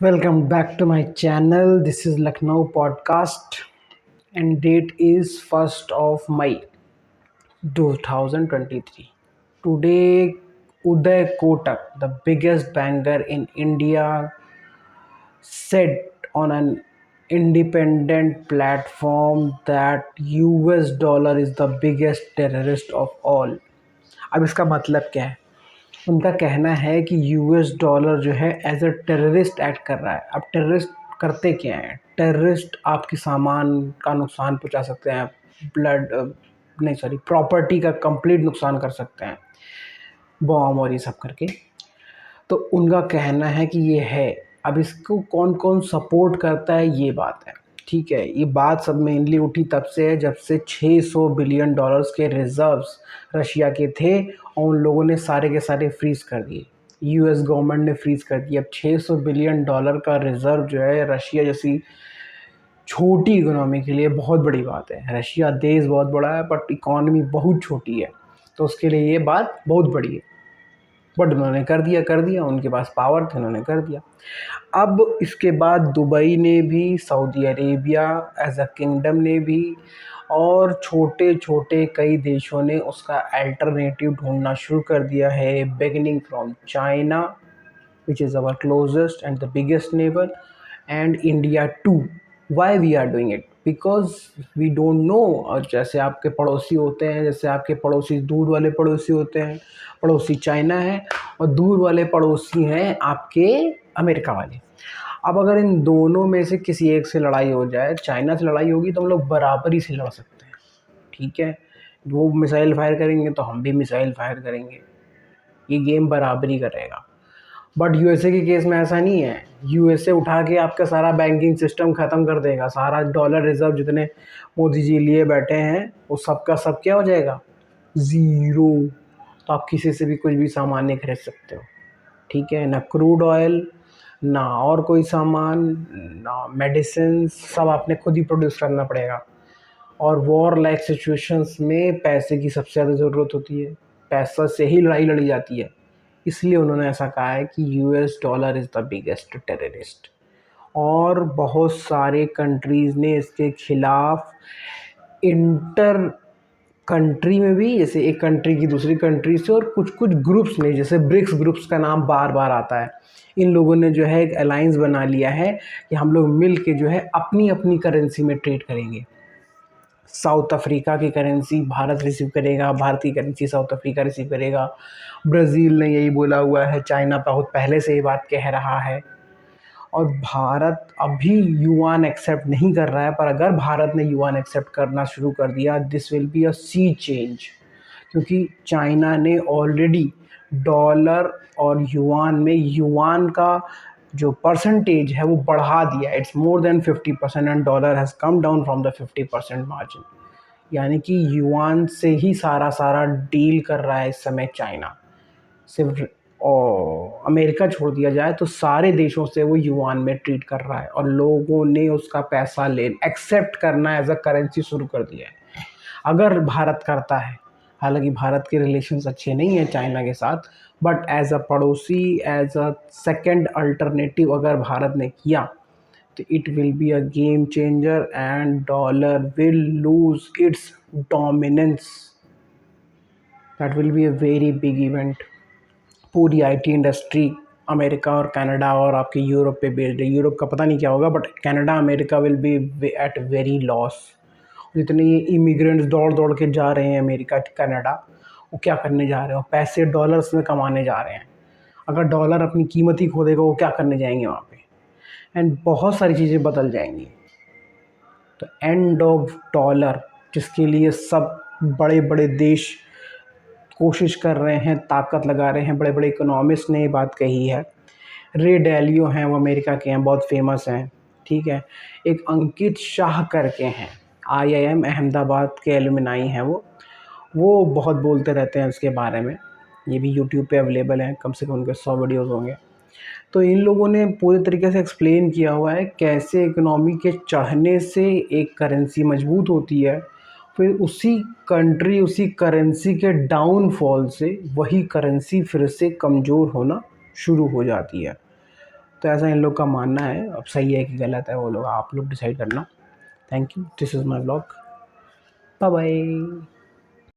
Welcome back to my channel. This is Lucknow podcast and date is 1st of May 2023. Today Uday Kotak, the biggest banker in India, said on an independent platform that US dollar is the biggest terrorist of all. अब इसका मतलब क्या है? उनका कहना है कि US dollar जो है एज अ टेररिस्ट एक्ट कर रहा है। अब टेररिस्ट करते क्या हैं? टेररिस्ट आपके सामान का नुकसान पहुंचा सकते हैं, ब्लड नहीं सॉरी प्रॉपर्टी का कंप्लीट नुकसान कर सकते हैं, बॉम्ब और ये सब करके। तो उनका कहना है कि ये है। अब इसको कौन कौन सपोर्ट करता है ये बात है, ठीक है। ये बात सब मेनली उठी तब से है जब से 600 बिलियन डॉलर्स के रिजर्व्स रशिया के थे और उन लोगों ने सारे के सारे फ्रीज कर दिए। यूएस गवर्नमेंट ने फ्रीज कर दिया। अब 600 बिलियन डॉलर का रिजर्व जो है रशिया जैसी छोटी इकोनॉमी के लिए बहुत बड़ी बात है। रशिया देश बहुत बड़ा है बट इकॉनमी बहुत छोटी है, तो उसके लिए ये बात बहुत बड़ी है। बट उन्होंने कर दिया, उनके पास पावर थे, उन्होंने कर दिया। अब इसके बाद दुबई ने भी, Saudi Arabia as a kingdom ने भी और छोटे छोटे कई देशों ने उसका अल्टरनेटिव ढूंढना शुरू कर दिया है, beginning from China which is our closest and the biggest neighbor, and India too. Why we are doing it? Because we don't know। और जैसे आपके पड़ोसी होते हैं, जैसे आपके पड़ोसी दूर वाले पड़ोसी होते हैं, पड़ोसी चाइना है और दूर वाले पड़ोसी हैं आपके अमेरिका वाले। अब अगर इन दोनों में से किसी एक से लड़ाई हो जाए, चाइना से लड़ाई होगी तो हम लोग बराबरी से लड़ सकते हैं, ठीक है। वो मिसाइल फायर करेंगे तो हम भी मिसाइल फायर करेंगे, ये गेम बराबरी का रहेगा। बट यूएसए के केस में ऐसा नहीं है। यूएसए उठा के आपका सारा बैंकिंग सिस्टम ख़त्म कर देगा, सारा डॉलर रिजर्व जितने मोदी जी लिए बैठे हैं वो सबका सब क्या हो जाएगा? ज़ीरो। तो आप किसी से भी कुछ भी सामान नहीं खरीद सकते हो, ठीक है। ना क्रूड ऑयल, ना और कोई सामान, ना मेडिसिन, सब आपने खुद ही प्रोड्यूस करना पड़ेगा। और वॉर लाइक सिचुएशंस में पैसे की सबसे ज़्यादा ज़रूरत होती है, पैसा से ही लड़ाई लड़ी जाती है। इसलिए उन्होंने ऐसा कहा है कि US dollar is the biggest terrorist. और बहुत सारे कंट्रीज़ ने इसके खिलाफ इंटर कंट्री में भी, जैसे एक कंट्री की दूसरी कंट्री से, और कुछ कुछ ग्रुप्स ने, जैसे ब्रिक्स ग्रुप्स का नाम बार बार आता है, इन लोगों ने जो है एक अलायंस बना लिया है कि हम लोग मिल के जो है अपनी अपनी करेंसी में ट्रेड करेंगे। साउथ अफ्रीका की करेंसी भारत रिसीव करेगा, भारत की करेंसी साउथ अफ्रीका रिसीव करेगा। ब्राज़ील ने यही बोला हुआ है, चाइना बहुत पहले से ये बात कह रहा है। और भारत अभी युआन एक्सेप्ट नहीं कर रहा है, पर अगर भारत ने युआन एक्सेप्ट करना शुरू कर दिया, this will be a sea change. क्योंकि चाइना ने ऑलरेडी डॉलर और युआन में युआन का जो परसेंटेज है वो बढ़ा दिया। It's more than 50% and dollar has come down from the 50% margin. यानी कि युआन से ही सारा सारा डील कर रहा है इस समय चाइना। सिर्फ और अमेरिका छोड़ दिया जाए तो सारे देशों से वो युआन में ट्रीट कर रहा है और लोगों ने उसका पैसा ले एक्सेप्ट करना एज अ करेंसी शुरू कर दिया है। अगर भारत करता है, हालांकि भारत के रिलेशंस अच्छे नहीं हैं चाइना के साथ, बट एज अ पड़ोसी, एज अ सेकेंड अल्टरनेटिव अगर भारत ने किया तो it will be a game changer and dollar will lose its dominance. That will be a very big event. पूरी आईटी इंडस्ट्री अमेरिका और कनाडा और आपके यूरोप पे बेस्ड है। यूरोप का पता नहीं क्या होगा, but Canada America will be at very loss. जितने ये इमिग्रेंट्स दौड़ दौड़ के जा रहे हैं अमेरिका कनाडा, वो क्या करने जा रहे हो? पैसे डॉलर्स में कमाने जा रहे हैं। अगर डॉलर अपनी कीमत ही खो देगा, वो क्या करने जाएंगे वहाँ पे? एंड बहुत सारी चीज़ें बदल जाएंगी। तो एंड ऑफ डॉलर, जिसके लिए सब बड़े बड़े देश कोशिश कर रहे हैं, ताकत लगा रहे हैं, बड़े बड़े इकोनॉमिस्ट ने ये बात कही है। रे डैलियो हैं, वो अमेरिका के हैं, बहुत फेमस हैं, ठीक है। एक अंकित शाह करके हैं, आईआईएम अहमदाबाद के एलुमनाई हैं वो बहुत बोलते रहते हैं उसके बारे में। ये भी यूट्यूब पे अवेलेबल हैं, कम से कम उनके 100 वीडियोज़ होंगे। तो इन लोगों ने पूरे तरीके से एक्सप्लेन किया हुआ है कैसे इकोनॉमी के चढ़ने से एक करेंसी मजबूत होती है, फिर उसी कंट्री, उसी करेंसी के डाउनफॉल से वही करेंसी फिर से कमज़ोर होना शुरू हो जाती है। तो ऐसा इन लोग का मानना है, अब सही है कि गलत है वो लोग आप लोग डिसाइड करना। Thank you, this is my blog, bye bye.